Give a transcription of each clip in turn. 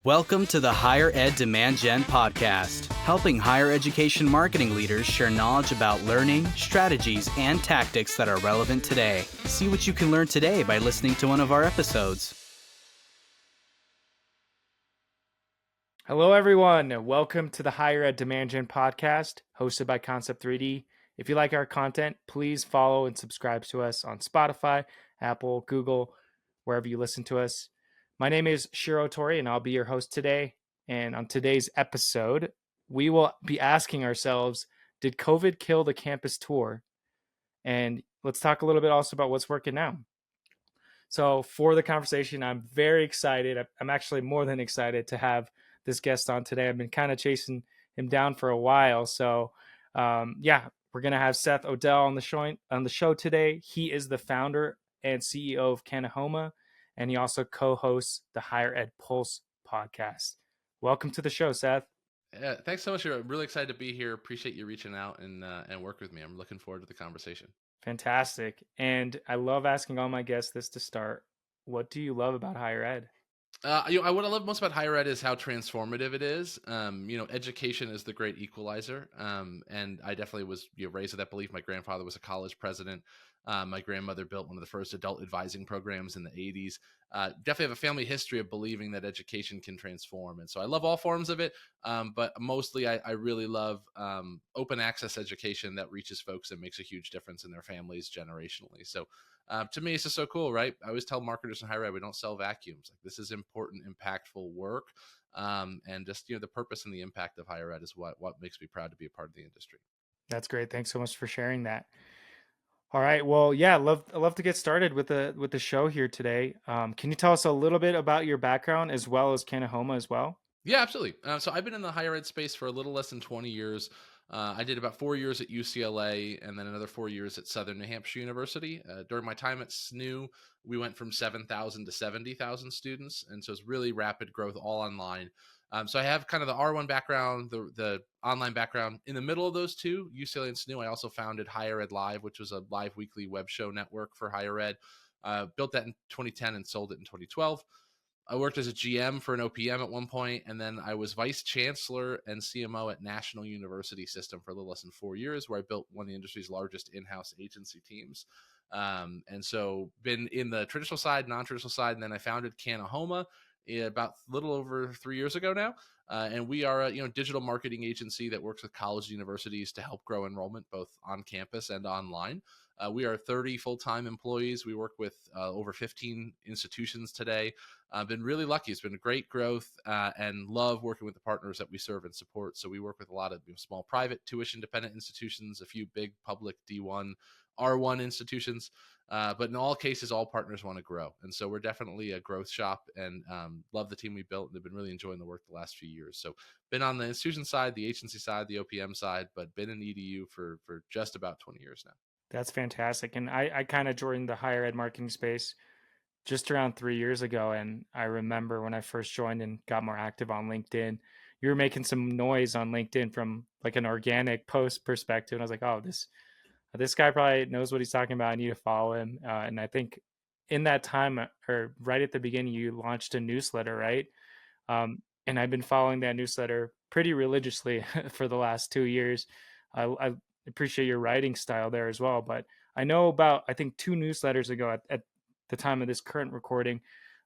Welcome to the Higher Ed Demand Gen podcast, helping higher education marketing leaders share knowledge about learning, strategies, and tactics that are relevant today. See what you can learn today by listening to one of our episodes. Hello, everyone. Welcome to the Higher Ed Demand Gen podcast, hosted by Concept 3D. If you like our content, please follow and subscribe to us on Spotify, Apple, Google, wherever you listen to us. My name is Shiro Tori, and I'll be your host today. And on today's episode, we will be asking ourselves, did COVID kill the campus tour? And let's talk a little bit also about what's working now. So for the conversation, I'm very excited. I'm actually more than excited to have this guest on today. I've been kind of chasing him down for a while. So we're going to have Seth Odell on the show today. He is the founder and CEO of Kanahoma, and he also co-hosts the Higher Ed Pulse podcast. Welcome to the show, Seth. Yeah, thanks so much. I'm really excited to be here. Appreciate you reaching out and work with me. I'm looking forward to the conversation. Fantastic. And I love asking all my guests this to start. What do you love about higher ed? What I love most about higher ed is how transformative it is. Education is the great equalizer. And I definitely was raised with that belief. My grandfather was a college president. My grandmother built one of the first adult advising programs in the 80s. Definitely have a family history of believing that education can transform. And so I love all forms of it. But mostly I really love open access education that reaches folks and makes a huge difference in their families generationally. So to me, it's just so cool, right? I always tell marketers in higher ed, we don't sell vacuums. Like, this is important, impactful work. And just, the purpose and the impact of higher ed is what makes me proud to be a part of the industry. That's great. Thanks so much for sharing that. All right. Well, yeah, I'd love to get started with the show here today. Can you tell us a little bit about your background as well as Kanahoma as well? Yeah, absolutely. So I've been in the higher ed space for a little less than 20 years. I did about 4 years at UCLA and then another 4 years at Southern New Hampshire University. During my time at SNU, we went from 7,000 to 70,000 students. And so it's really rapid growth, all online. So I have kind of the R1 background, the online background. In the middle of those two, UCLA and SNU, I also founded Higher Ed Live, which was a live weekly web show network for higher ed. Built that in 2010 and sold it in 2012. I worked as a GM for an OPM at one point, and then I was vice chancellor and CMO at National University System for a little less than 4 years, where I built one of the industry's largest in-house agency teams. And so been in the traditional side, non-traditional side, and then I founded Kanahoma about a little over 3 years ago now. And we are a digital marketing agency that works with college and universities to help grow enrollment both on campus and online. We are 30 full-time employees. We work with over 15 institutions today. I've been really lucky. It's been a great growth and love working with the partners that we serve and support. So we work with a lot of small private tuition-dependent institutions, a few big public D1, R1 institutions. But in all cases, all partners want to grow. And so we're definitely a growth shop and love the team we built. And they've been really enjoying the work the last few years. So been on the institution side, the agency side, the OPM side, but been in EDU for just about 20 years now. That's fantastic. And I kind of joined the higher ed marketing space just around 3 years ago. And I remember when I first joined and got more active on LinkedIn, you were making some noise on LinkedIn from like an organic post perspective. And I was like, oh, this guy probably knows what he's talking about. I need to follow him. And I think in that time, or right at the beginning, you launched a newsletter, right? And I've been following that newsletter pretty religiously for the last 2 years. I appreciate your writing style there as well. But I know about, I think 2 newsletters ago at the time of this current recording,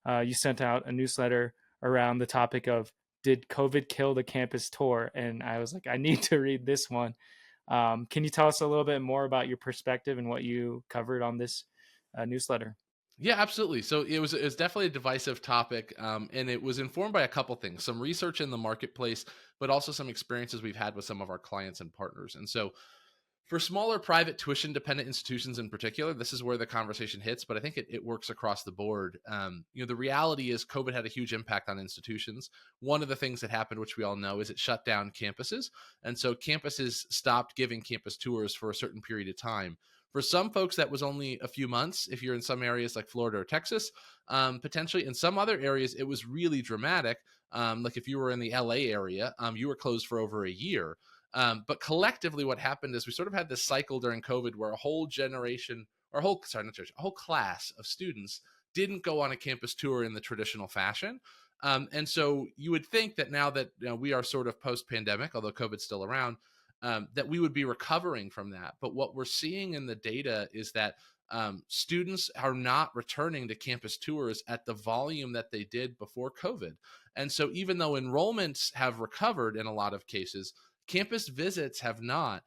you sent out a newsletter around the topic of, did COVID kill the campus tour? And I was like, I need to read this one. Can you tell us a little bit more about your perspective and what you covered on this newsletter? Yeah, absolutely. So it was definitely a divisive topic, and it was informed by a couple things: some research in the marketplace, but also some experiences we've had with some of our clients and partners. And so for smaller private tuition dependent institutions in particular, this is where the conversation hits, but I think it works across the board. The reality is COVID had a huge impact on institutions. One of the things that happened, which we all know, is it shut down campuses. And so campuses stopped giving campus tours for a certain period of time. For some folks, that was only a few months. If you're in some areas like Florida or Texas, potentially. In some other areas, it was really dramatic. Like if you were in the LA area, you were closed for over a year. But collectively, what happened is we sort of had this cycle during COVID where a whole generation, or a whole class of students didn't go on a campus tour in the traditional fashion. And so you would think that now that we are sort of post-pandemic, although COVID's still around, that we would be recovering from that. But what we're seeing in the data is that students are not returning to campus tours at the volume that they did before COVID. And so even though enrollments have recovered in a lot of cases, campus visits have not.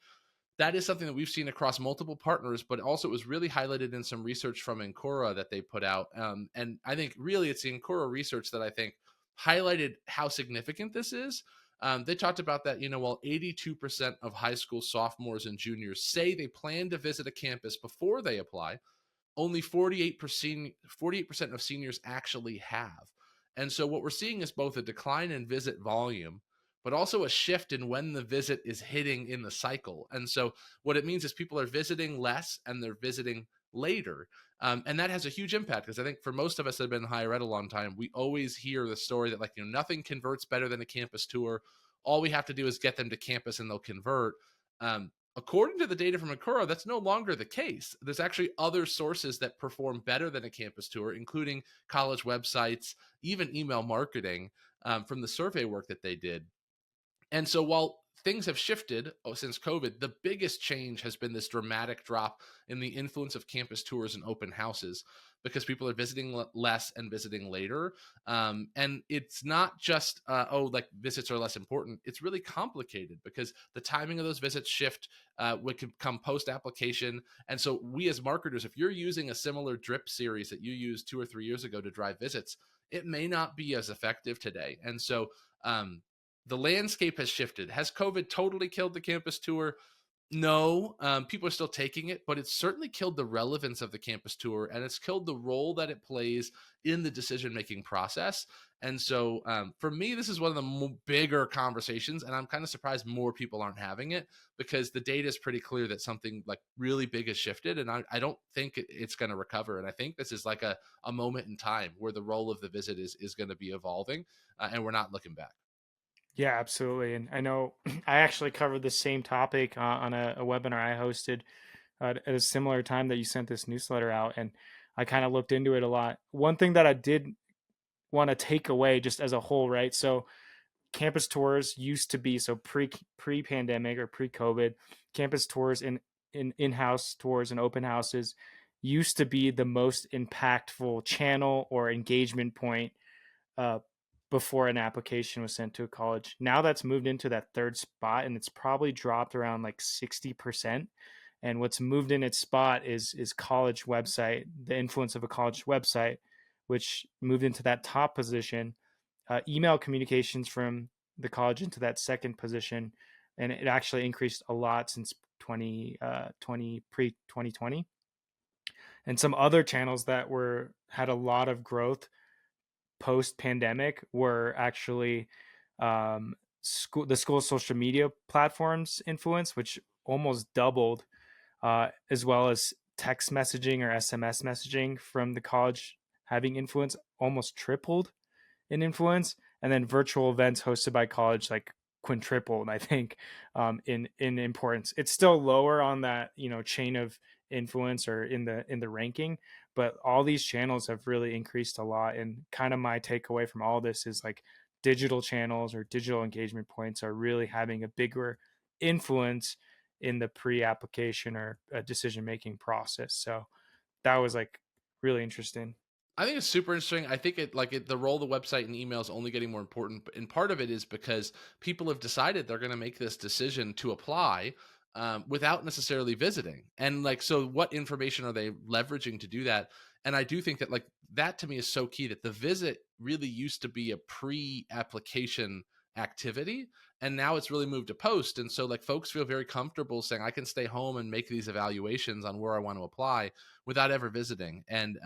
That is something that we've seen across multiple partners, but also it was really highlighted in some research from Encora that they put out. And I think really it's the Encora research that I think highlighted how significant this is. They talked about that, while 82% of high school sophomores and juniors say they plan to visit a campus before they apply, only 48% of seniors actually have. And so what we're seeing is both a decline in visit volume, but also a shift in when the visit is hitting in the cycle. And so what it means is people are visiting less and they're visiting later. And that has a huge impact because I think for most of us that have been in higher ed a long time, we always hear the story that nothing converts better than a campus tour. All we have to do is get them to campus and they'll convert. According to the data from Encora, that's no longer the case. There's actually other sources that perform better than a campus tour, including college websites, even email marketing from the survey work that they did. And so while things have shifted since COVID, the biggest change has been this dramatic drop in the influence of campus tours and open houses because people are visiting less and visiting later. And it's not just, visits are less important. It's really complicated because the timing of those visits shift would come post-application. And so we as marketers, if you're using a similar drip series that you used 2 or 3 years ago to drive visits, it may not be as effective today. And so the landscape has shifted. Has COVID totally killed the campus tour? No, people are still taking it, but it's certainly killed the relevance of the campus tour and it's killed the role that it plays in the decision-making process. And so for me, this is one of the bigger conversations, and I'm kind of surprised more people aren't having it because the data is pretty clear that something like really big has shifted, and I don't think it's going to recover. And I think this is like a moment in time where the role of the visit is going to be evolving, and we're not looking back. Yeah, absolutely. And I know I actually covered the same topic on a webinar I hosted at a similar time that you sent this newsletter out. And I kind of looked into it a lot. One thing that I did want to take away just as a whole, right? So campus tours used to be, so pre-pandemic or pre-COVID, campus tours in-house tours and open houses used to be the most impactful channel or engagement point uh, before an application was sent to a college. Now that's moved into that third spot, and it's probably dropped around like 60%. And what's moved in its spot is college website, the influence of a college website, which moved into that top position. Email communications from the college into that second position, and it actually increased a lot since 2020 pre-2020. And some other channels that had a lot of growth post pandemic were actually the school's social media platforms influence, which almost doubled, as well as text messaging or SMS messaging from the college having influence almost tripled in influence, and then virtual events hosted by college like quintupled, I think, in importance. It's still lower on that chain of influence or in the ranking, but all these channels have really increased a lot. And kind of my takeaway from all this is like digital channels or digital engagement points are really having a bigger influence in the pre-application or decision making process. So that was like really interesting. I think it's super interesting. I think the role of the website and email is only getting more important. And part of it is because people have decided they're going to make this decision to apply without necessarily visiting. And so what information are they leveraging to do that? And I do think that that to me is so key, that the visit really used to be a pre-application activity. And now it's really moved to post. And so folks feel very comfortable saying, I can stay home and make these evaluations on where I want to apply without ever visiting. And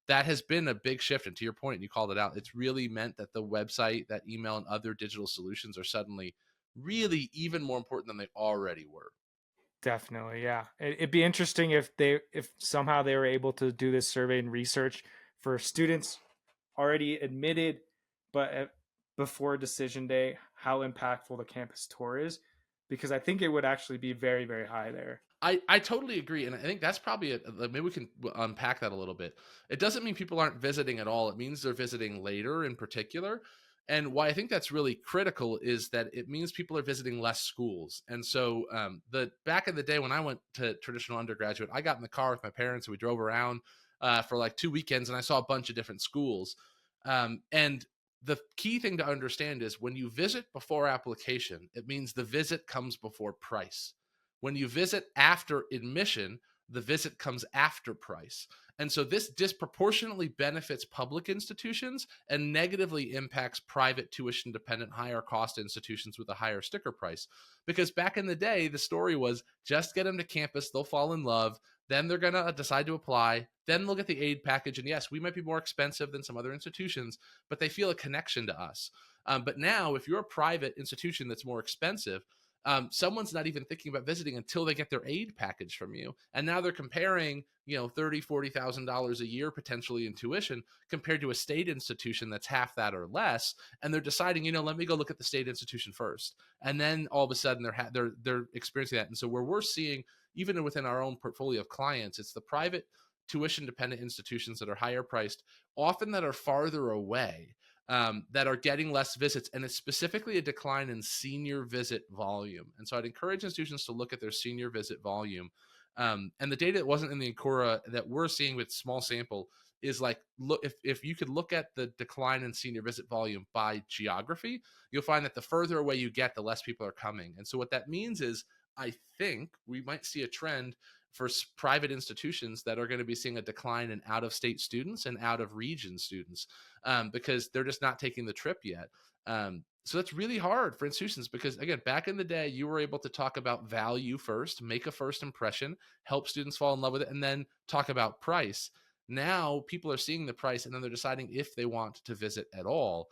that has been a big shift. And to your point, you called it out, it's really meant that the website, that email, and other digital solutions are suddenly really even more important than they already were. Definitely, yeah. It'd be interesting if somehow they were able to do this survey and research for students already admitted, but before decision day, how impactful the campus tour is, because I think it would actually be very, very high there. I totally agree, and I think that's probably maybe we can unpack that a little bit. It doesn't mean people aren't visiting at all. It means they're visiting later, in particular. And why I think that's really critical is that it means people are visiting less schools. And so, the back in the day when I went to traditional undergraduate, I got in the car with my parents and we drove around for like 2 weekends, and I saw a bunch of different schools. And the key thing to understand is when you visit before application, it means the visit comes before price. When you visit after admission, the visit comes after price. And so this disproportionately benefits public institutions and negatively impacts private tuition dependent higher cost institutions with a higher sticker price. Because back in the day, the story was just get them to campus, they'll fall in love, then they're going to decide to apply, then they'll get the aid package. And yes, we might be more expensive than some other institutions, but they feel a connection to us. But now, if you're a private institution that's more expensive, someone's not even thinking about visiting until they get their aid package from you. And now they're comparing, $30,000-$40,000 a year potentially in tuition compared to a state institution that's half that or less. And they're deciding, let me go look at the state institution first. And then all of a sudden they're experiencing that. And so where we're seeing, even within our own portfolio of clients, it's the private tuition dependent institutions that are higher priced, often that are farther away, that are getting less visits, and it's specifically a decline in senior visit volume. And so I'd encourage institutions to look at their senior visit volume. And the data that wasn't in the Ancora that we're seeing with small sample is like, look, if you could look at the decline in senior visit volume by geography, you'll find that the further away you get, the less people are coming. And so what that means is, I think we might see a trend for private institutions that are going to be seeing a decline in out-of-state students and out-of-region students, because they're just not taking the trip yet. So that's really hard for institutions because, again, back in the day, you were able to talk about value first, make a first impression, help students fall in love with it, and then talk about price. Now people are seeing the price and then they're deciding if they want to visit at all.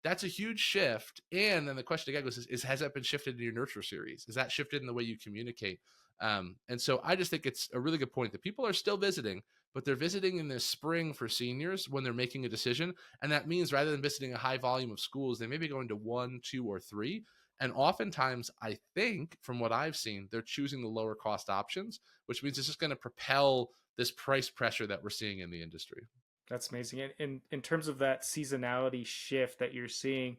That's a huge shift. And then the question again goes, has that been shifted in your nurture series? Is that shifted in the way you communicate? And so I just think it's a really good point that people are still visiting, but they're visiting in the spring for seniors when they're making a decision. And that means rather than visiting a high volume of schools, they may be going to 1, 2, or 3. And oftentimes, I think from what I've seen, they're choosing the lower cost options, which means it's just going to propel this price pressure that we're seeing in the industry. That's amazing. And in terms of that seasonality shift that you're seeing,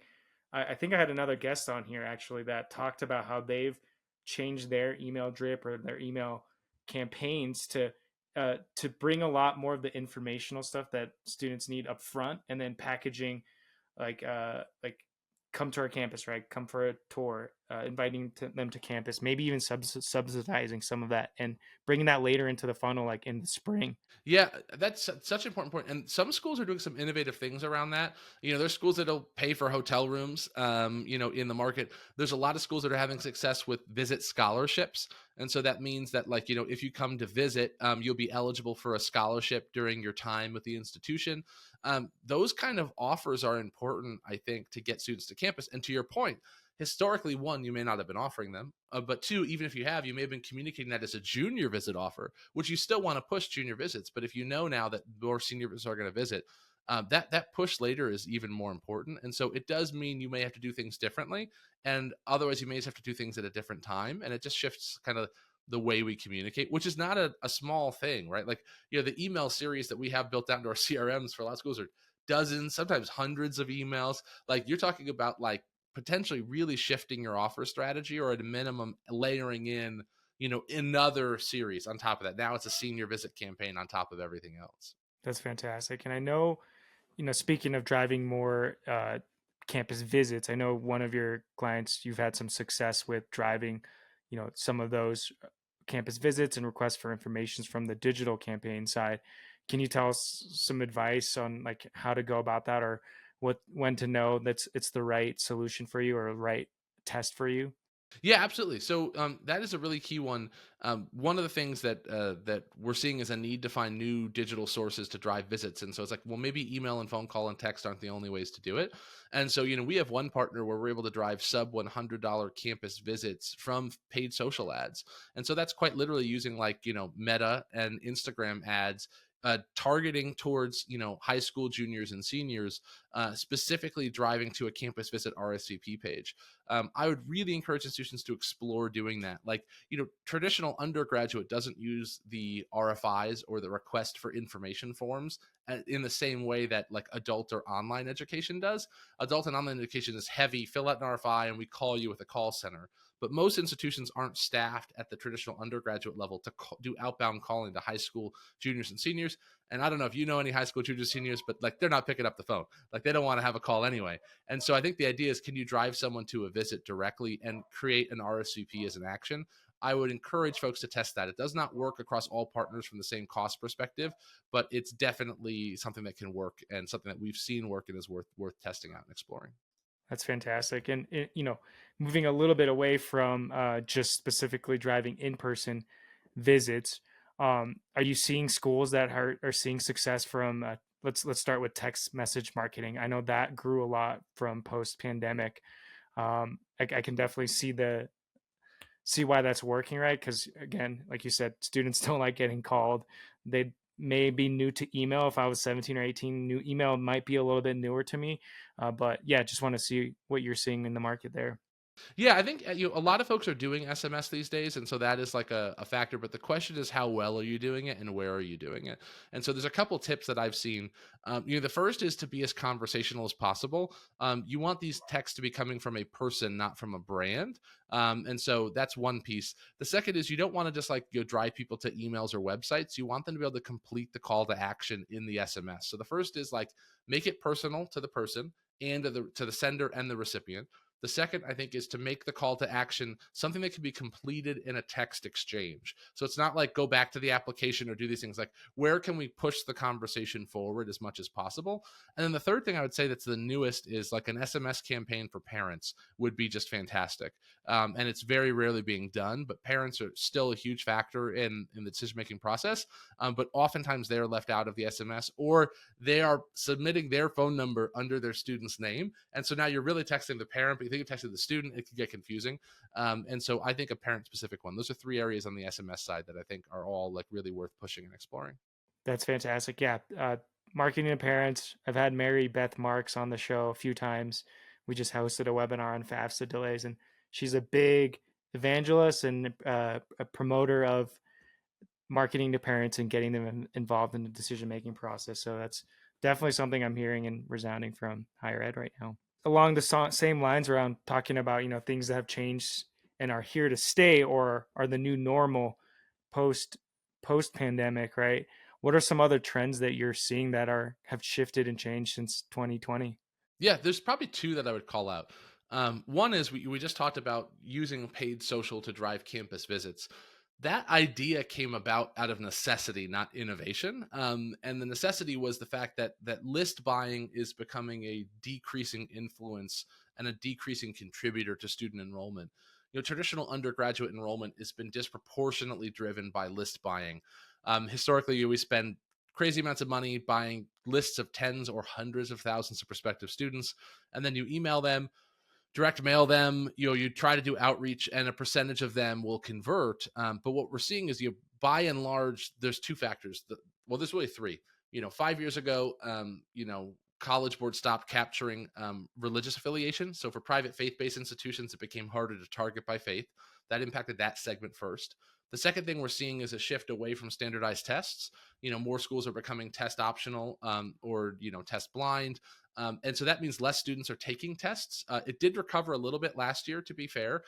I think I had another guest on here actually that talked about how they've changed their email drip or their email campaigns to bring a lot more of the informational stuff that students need up front, and then packaging like come to our campus, right? Come for a tour, inviting them to campus, maybe even subsidizing some of that and bringing that later into the funnel, like in the spring. Yeah, that's such an important point. And some schools are doing some innovative things around that. There's schools that'll pay for hotel rooms, in the market. There's a lot of schools that are having success with visit scholarships. And so that means that, like, if you come to visit, you'll be eligible for a scholarship during your time with the institution. Those kind of offers are important, I think, to get students to campus. And to your point, historically, one, you may not have been offering them, but two, even if you have, you may have been communicating that as a junior visit offer, which you still want to push junior visits. But if you know now that more senior visits are going to visit, that push later is even more important. And so it does mean you may have to do things differently, and otherwise you may just have to do things at a different time. And it just shifts kind of the way we communicate, which is not a small thing, right? Like, the email series that we have built out into our CRMs for a lot of schools are dozens, sometimes hundreds of emails. Like, you're talking about like potentially really shifting your offer strategy, or at a minimum layering in, another series on top of that. Now it's a senior visit campaign on top of everything else. That's fantastic. And I know, speaking of driving more campus visits, I know one of your clients, you've had some success with driving, some of those campus visits and requests for information from the digital campaign side. Can you tell us some advice on like how to go about that, or when to know that it's the right solution for you or the right test for you? Yeah, absolutely. So that is a really key one. One of the things that we're seeing is a need to find new digital sources to drive visits. And so it's like, well, maybe email and phone call and text aren't the only ways to do it. And so, we have one partner where we're able to drive sub $100 campus visits from paid social ads. And so that's quite literally using like, Meta and Instagram ads targeting towards, high school juniors and seniors, specifically driving to a campus visit RSVP page. I would really encourage institutions to explore doing that. Like, traditional undergraduate doesn't use the RFIs or the request for information forms in the same way that like adult or online education does. Adult and online education is heavy, fill out an RFI and we call you with a call center. But most institutions aren't staffed at the traditional undergraduate level to do outbound calling to high school juniors and seniors. And I don't know if you know any high school juniors, seniors, but like they're not picking up the phone. Like they don't want to have a call anyway. And so I think the idea is, can you drive someone to a visit directly and create an RSVP as an action? I would encourage folks to test that. It does not work across all partners from the same cost perspective, but it's definitely something that can work and something that we've seen work and is worth testing out and exploring. That's fantastic. And, moving a little bit away from just specifically driving in-person visits, are you seeing schools that are seeing success from, let's start with text message marketing. I know that grew a lot from post-pandemic. I can definitely see why that's working, right? Because again, like you said, students don't like getting called. They may be new to email. If I was 17 or 18, new email might be a little bit newer to me. But yeah, just want to see what you're seeing in the market there. Yeah, I think a lot of folks are doing SMS these days, and so that is like a factor. But the question is, how well are you doing it, and where are you doing it? And so there's a couple tips that I've seen. The first is to be as conversational as possible. You want these texts to be coming from a person, not from a brand. And so that's one piece. The second is you don't want to just like drive people to emails or websites. You want them to be able to complete the call to action in the SMS. So the first is like make it personal to the person and to the sender and the recipient. The second, I think, is to make the call to action something that can be completed in a text exchange. So it's not like go back to the application or do these things. Like, where can we push the conversation forward as much as possible? And then the third thing I would say that's the newest is like an SMS campaign for parents would be just fantastic. And it's very rarely being done, but parents are still a huge factor in the decision-making process. But oftentimes they're left out of the SMS, or they are submitting their phone number under their student's name. And so now you're really texting the parent, but you think you're texting the student, it can get confusing. And so I think a parent-specific one. Those are three areas on the SMS side that I think are all like really worth pushing and exploring. That's fantastic. Yeah. Marketing to parents. I've had Mary Beth Marks on the show a few times. We just hosted a webinar on FAFSA delays, and she's a big evangelist and a promoter of marketing to parents and getting them involved in the decision-making process. So that's definitely something I'm hearing and resounding from higher ed right now. Along the same lines around talking about, things that have changed and are here to stay or are the new normal post pandemic, right? What are some other trends that you're seeing that have shifted and changed since 2020? Yeah, there's probably two that I would call out. One is we just talked about using paid social to drive campus visits. That idea came about out of necessity, not innovation. And the necessity was the fact that list buying is becoming a decreasing influence and a decreasing contributor to student enrollment. Traditional undergraduate enrollment has been disproportionately driven by list buying. Historically, we spend crazy amounts of money buying lists of tens or hundreds of thousands of prospective students, and then you email them, direct mail them, you try to do outreach, and a percentage of them will convert. But what we're seeing is, by and large, there's two factors. There's really three. 5 years ago, College Board stopped capturing religious affiliation. So for private faith-based institutions, it became harder to target by faith. That impacted that segment first. The second thing we're seeing is a shift away from standardized tests. More schools are becoming test optional or test blind. And so that means less students are taking tests. It did recover a little bit last year, to be fair,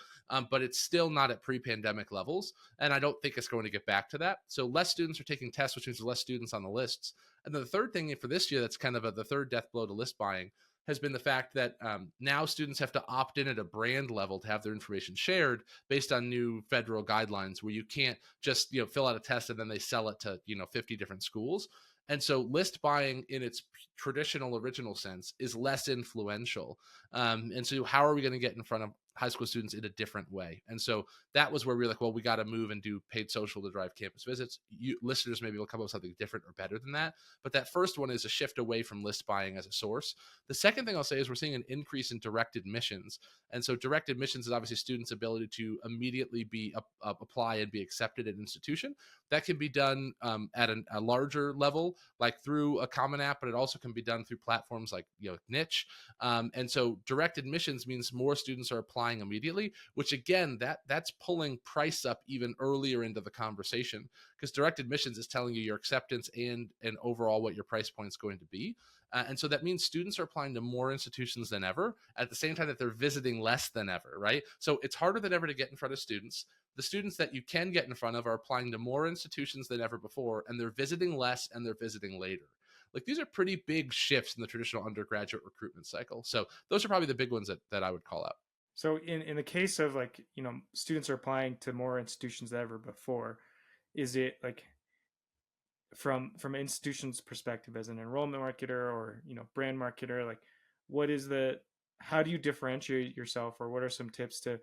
but it's still not at pre-pandemic levels. And I don't think it's going to get back to that. So less students are taking tests, which means less students on the lists. And then the third thing for this year, that's kind of the third death blow to list buying, has been the fact that now students have to opt in at a brand level to have their information shared based on new federal guidelines, where you can't just fill out a test and then they sell it to 50 different schools. And so list buying in its traditional original sense is less influential. And so how are we going to get in front of high school students in a different way. And so that was where we were like, well, we got to move and do paid social to drive campus visits. Listeners maybe will come up with something different or better than that. But that first one is a shift away from list buying as a source. The second thing I'll say is we're seeing an increase in direct admissions. And so direct admissions is obviously students' ability to immediately apply and be accepted at an institution. That can be done at a larger level, like through a common app, but it also can be done through platforms like Niche. And so direct admissions means more students are applying immediately, which again, that's pulling price up even earlier into the conversation, because direct admissions is telling you your acceptance and overall what your price point is going to be. And so that means students are applying to more institutions than ever at the same time that they're visiting less than ever, right? So it's harder than ever to get in front of students. The students that you can get in front of are applying to more institutions than ever before, and they're visiting less and they're visiting later. Like, these are pretty big shifts in the traditional undergraduate recruitment cycle. So those are probably the big ones that I would call out. So in the case of, like, students are applying to more institutions than ever before, is it like from an institution's perspective as an enrollment marketer or brand marketer, like how do you differentiate yourself, or what are some tips to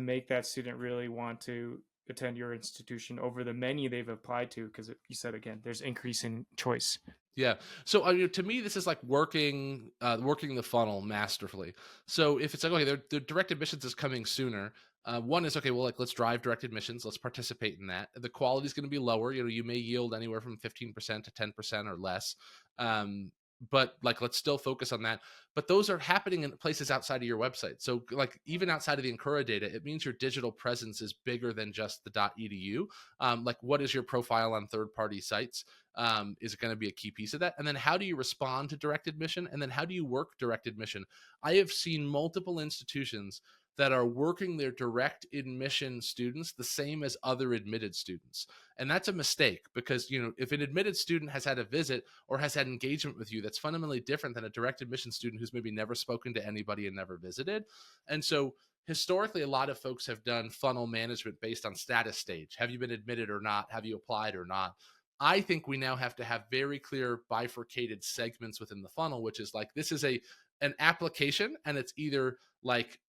make that student really want to attend your institution over the many they've applied to? Because you said, again, there's increasing choice. Yeah. So to me, this is like working the funnel masterfully. So if it's like, okay, the direct admissions is coming sooner. One is, okay, well, like, let's drive direct admissions. Let's participate in that. The quality is going to be lower. You may yield anywhere from 15% to 10% or less. But like, let's still focus on that. But those are happening in places outside of your website. So like, even outside of the Encura data, it means your digital presence is bigger than just the .edu. Like, what is your profile on third-party sites? Is going to be a key piece of that. And then how do you respond to direct admission? And then how do you work direct admission? I have seen multiple institutions that are working their direct admission students the same as other admitted students. And that's a mistake, because, if an admitted student has had a visit or has had engagement with you, that's fundamentally different than a direct admission student who's maybe never spoken to anybody and never visited. And so historically, a lot of folks have done funnel management based on status stage. Have you been admitted or not? Have you applied or not? I think we now have to have very clear bifurcated segments within the funnel, which is like, this is an application, and it's either like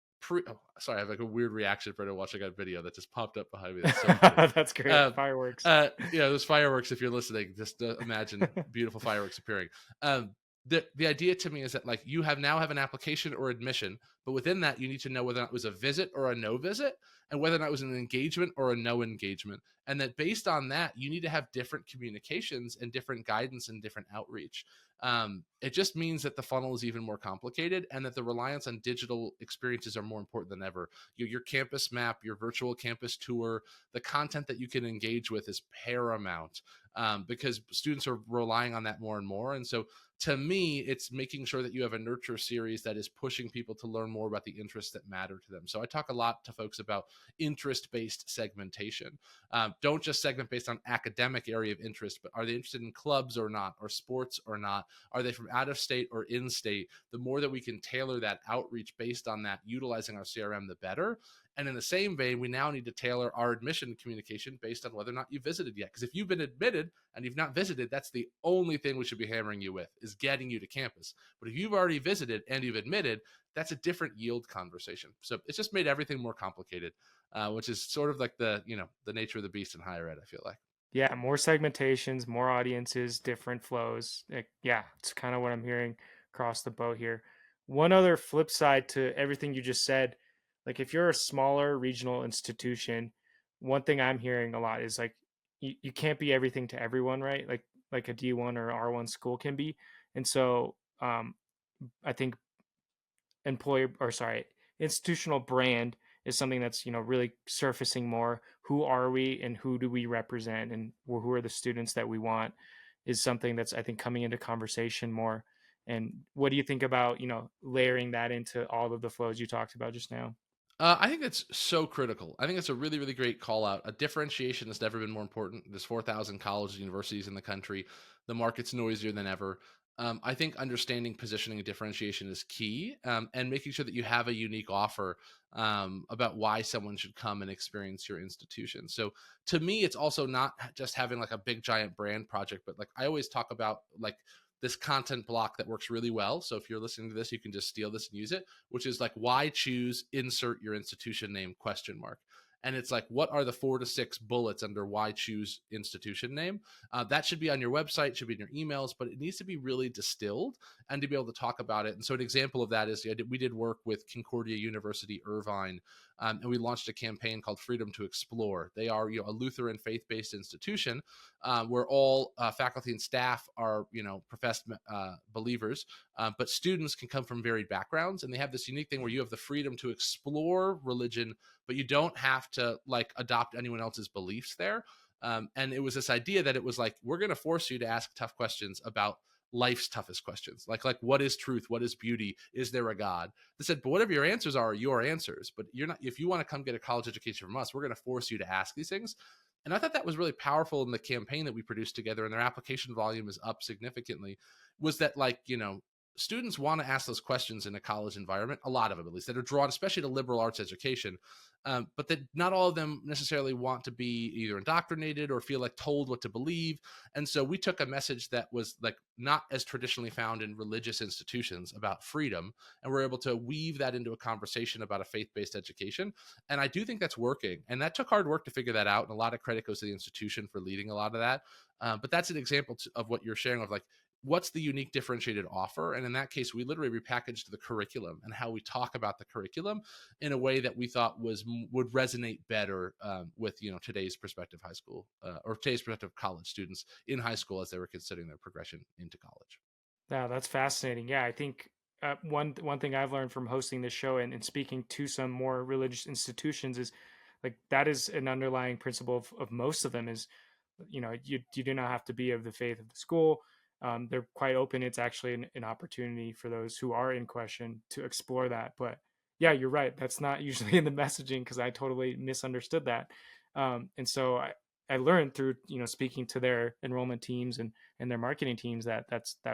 sorry, I have like a weird reaction for watching that video that just popped up behind me. That's so funny. That's great. Fireworks. Those fireworks, if you're listening, just imagine beautiful fireworks appearing. The idea to me is that, like, you now have an application or admission, but within that, you need to know whether or not it was a visit or a no visit, and whether or not it was an engagement or a no engagement. And that based on that, you need to have different communications and different guidance and different outreach. It just means that the funnel is even more complicated, and that the reliance on digital experiences are more important than ever. Your campus map, your virtual campus tour, the content that you can engage with is paramount, because students are relying on that more and more. And so to me, it's making sure that you have a nurture series that is pushing people to learn more about the interests that matter to them. So I talk a lot to folks about interest-based segmentation. Don't just segment based on academic area of interest, but are they interested in clubs or not, or sports or not? Are they from out of state or in state? The more that we can tailor that outreach based on that, utilizing our CRM, the better. And in the same vein, we now need to tailor our admission communication based on whether or not you visited yet. Because if you've been admitted and you've not visited, that's the only thing we should be hammering you with, is getting you to campus. But if you've already visited and you've admitted, that's a different yield conversation. So it's just made everything more complicated, which is sort of like the nature of the beast in higher ed, I feel like. Yeah, more segmentations, more audiences, different flows. It's kind of what I'm hearing across the boat here. One other flip side to everything you just said, like, if you're a smaller regional institution, one thing I'm hearing a lot is, like, you can't be everything to everyone, right? Like a D1 or R1 school can be. And so I think institutional brand is something that's really surfacing more. Who are we, and who do we represent, and who are the students that we want, is something that's, I think, coming into conversation more. And what do you think about layering that into all of the flows you talked about just now? I think that's so critical. I think it's a really, really great call out. A differentiation has never been more important. There's 4,000 colleges and universities in the country. The market's noisier than ever. I think understanding positioning and differentiation is key, and making sure that you have a unique offer about why someone should come and experience your institution. So to me, it's also not just having like a big giant brand project, but like I always talk about, like, this content block that works really well. So if you're listening to this, you can just steal this and use it, which is like, why choose insert your institution name ? And it's like, what are the 4 to 6 bullets under why choose institution name? That should be on your website, should be in your emails, but it needs to be really distilled and to be able to talk about it. And so an example of that is we did work with Concordia University, Irvine, and we launched a campaign called Freedom to Explore. They are, a Lutheran faith-based institution where all faculty and staff are, professed believers, but students can come from varied backgrounds, and they have this unique thing where you have the freedom to explore religion, but you don't have to like adopt anyone else's beliefs there. And it was this idea that it was like, we're going to force you to ask tough questions about life's toughest questions, like what is truth, what is beauty, is there a God? They said, but whatever your answers are your answers, but you're not, if you want to come get a college education from us, we're going to force you to ask these things. And I thought that was really powerful in the campaign that we produced together, and their application volume is up significantly, was that like, students want to ask those questions in a college environment, a lot of them at least, that are drawn especially to liberal arts education, but that not all of them necessarily want to be either indoctrinated or feel like told what to believe. And so we took a message that was like not as traditionally found in religious institutions about freedom, and we're able to weave that into a conversation about a faith-based education. And I do think that's working. And that took hard work to figure that out. And a lot of credit goes to the institution for leading a lot of that. But that's an example of what you're sharing of like, what's the unique differentiated offer? And in that case, we literally repackaged the curriculum and how we talk about the curriculum in a way that we thought would resonate better with today's prospective high school or today's prospective college students in high school as they were considering their progression into college. Yeah, that's fascinating. Yeah, I think one thing I've learned from hosting this show and speaking to some more religious institutions is like that is an underlying principle of most of them is, you do not have to be of the faith of the school. They're quite open. It's actually an opportunity for those who are in question to explore that. But yeah, you're right. That's not usually in the messaging because I totally misunderstood that. And so I learned through, speaking to their enrollment teams and their marketing teams that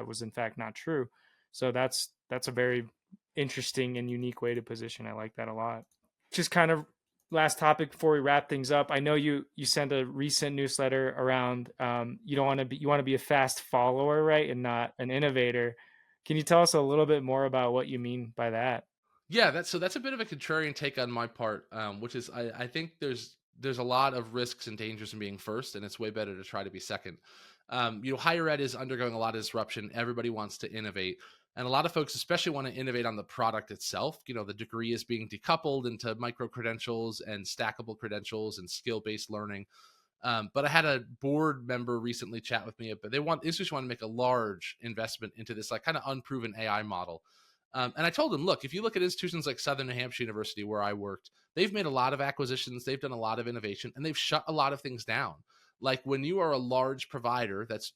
was in fact not true. So that's a very interesting and unique way to position. I like that a lot. Just kind of last topic before we wrap things up. I know you sent a recent newsletter around you want to be a fast follower, right, and not an innovator. Can you tell us a little bit more about what you mean by that? Yeah, that's a bit of a contrarian take on my part, which is I think there's a lot of risks and dangers in being first, and it's way better to try to be second. Higher ed is undergoing a lot of disruption. Everybody wants to innovate. And a lot of folks especially want to innovate on the product itself. The degree is being decoupled into micro credentials and stackable credentials and skill-based learning. But I had a board member recently chat with me, but they just want to make a large investment into this like kind of unproven AI model. And I told them, look, if you look at institutions like Southern New Hampshire University, where I worked, they've made a lot of acquisitions, they've done a lot of innovation, and they've shut a lot of things down. Like when you are a large provider that's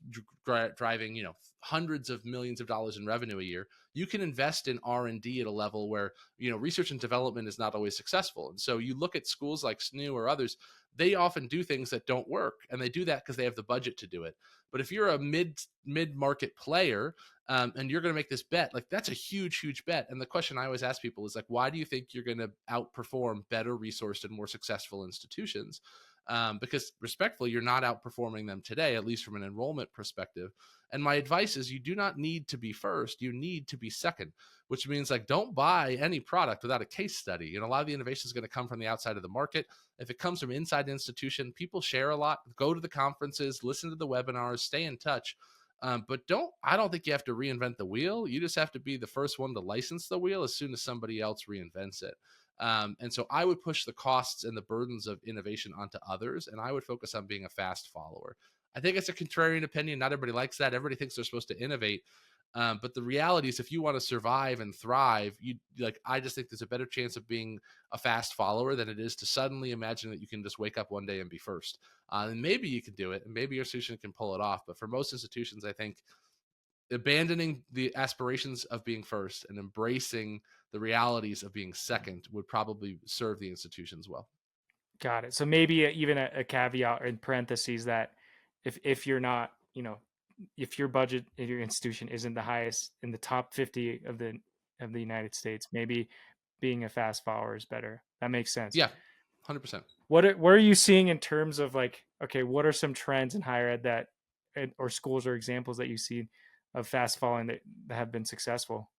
driving, hundreds of millions of dollars in revenue a year, you can invest in R&D at a level where, research and development is not always successful. And so you look at schools like SNU or others, they often do things that don't work, and they do that because they have the budget to do it. But if you're a mid-market player and you're going to make this bet, like that's a huge bet. And the question I always ask people is like, why do you think you're going to outperform better resourced and more successful institutions? Because respectfully, you're not outperforming them today, at least from an enrollment perspective. And my advice is you do not need to be first, you need to be second, which means like don't buy any product without a case study. A lot of the innovation is going to come from the outside of the market. If it comes from inside the institution, people share a lot, go to the conferences, listen to the webinars, stay in touch. But I don't think you have to reinvent the wheel. You just have to be the first one to license the wheel as soon as somebody else reinvents it. And so I would push the costs and the burdens of innovation onto others, and I would focus on being a fast follower. I think it's a contrarian opinion. Not everybody likes that. Everybody thinks they're supposed to innovate. But the reality is if you want to survive and thrive, I just think there's a better chance of being a fast follower than it is to suddenly imagine that you can just wake up one day and be first. And maybe you can do it, and maybe your institution can pull it off. But for most institutions, I think abandoning the aspirations of being first and embracing the realities of being second would probably serve the institutions well. Got it. So maybe even a caveat in parentheses that if you're not, if your budget in your institution isn't the highest in the top 50 of the United States, maybe being a fast follower is better. That makes sense. Yeah, 100%. What are you seeing in terms of like, okay, what are some trends in higher ed that, or schools or examples that you see of fast following that have been successful?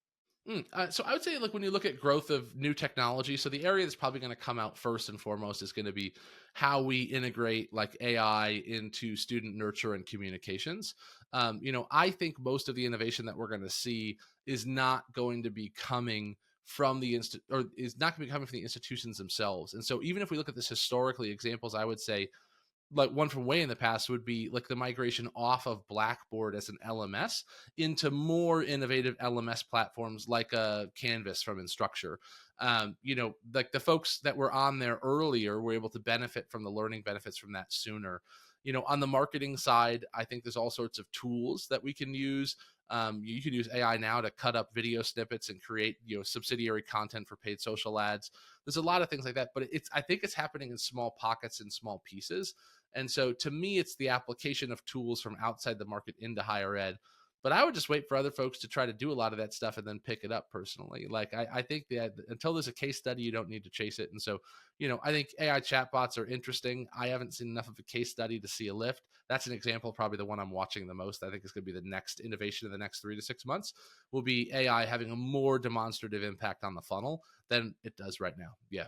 So I would say, like, when you look at growth of new technology, so the area that's probably going to come out first and foremost is going to be how we integrate like AI into student nurture and communications. I think most of the innovation that we're going to see is not going to be coming from the or is not going to be coming from the institutions themselves. And so even if we look at this historically, examples I would say, like one from way in the past would be like the migration off of Blackboard as an LMS into more innovative LMS platforms like a Canvas from Instructure. Like the folks that were on there earlier were able to benefit from the learning benefits from that sooner. On the marketing side, I think there's all sorts of tools that we can use. You can use AI now to cut up video snippets and create, subsidiary content for paid social ads. There's a lot of things like that, but I think it's happening in small pockets and small pieces. And so to me, it's the application of tools from outside the market into higher ed. But I would just wait for other folks to try to do a lot of that stuff and then pick it up personally. Like I think that until there's a case study, you don't need to chase it. And so, I think AI chatbots are interesting. I haven't seen enough of a case study to see a lift. That's an example, probably the one I'm watching the most. I think is going to be the next innovation in the next 3 to 6 months will be AI having a more demonstrative impact on the funnel than it does right now. Yeah.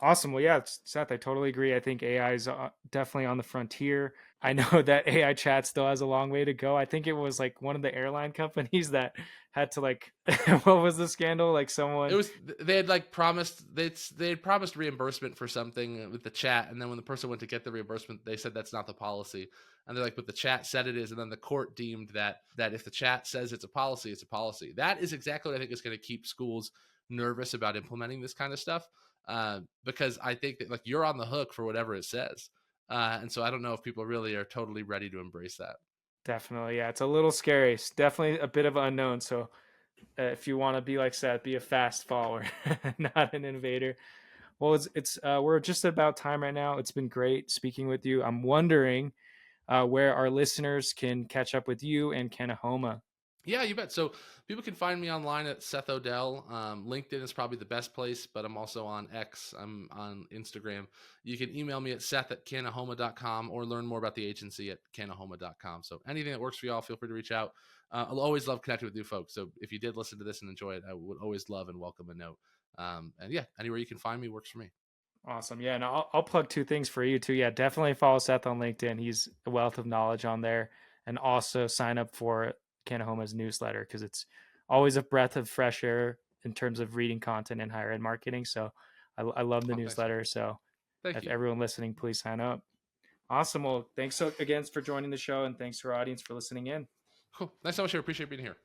Awesome. Well, yeah, Seth, I totally agree. I think AI is definitely on the frontier. I know that AI chat still has a long way to go. I think it was like one of the airline companies that had to like, what was the scandal? Like someone, It was they had like promised they had promised reimbursement for something with the chat, and then when the person went to get the reimbursement, they said that's not the policy, and they're like, but the chat said it is, and then the court deemed that if the chat says it's a policy, it's a policy. That is exactly what I think is going to keep schools nervous about implementing this kind of stuff, because I think that like you're on the hook for whatever it says, and so I don't know if people really are totally ready to embrace that. definitely. Yeah, it's a little scary. It's definitely a bit of unknown. So if you want to be like Seth, be a fast follower, not an innovator. Well, it's we're just about time right now. It's been great speaking with you. I'm wondering where our listeners can catch up with you and Kanahoma. Yeah, you bet. So people can find me online at Seth Odell. LinkedIn is probably the best place, but I'm also on X. I'm on Instagram. You can email me at seth@kanahoma.com or learn more about the agency at kanahoma.com. So anything that works for y'all, feel free to reach out. I'll always love connecting with new folks. So if you did listen to this and enjoy it, I would always love and welcome a note. And yeah, anywhere you can find me works for me. Awesome. Yeah, and I'll plug two things for you too. Yeah, definitely follow Seth on LinkedIn. He's a wealth of knowledge on there. And also sign up for Kanahoma's newsletter because it's always a breath of fresh air in terms of reading content in higher ed marketing. So I love the newsletter. Thanks. So Thank if you. everyone listening, please sign up. Awesome. Well, thanks again for joining the show, and thanks to our audience for listening in. Cool. Thanks so much. I appreciate being here.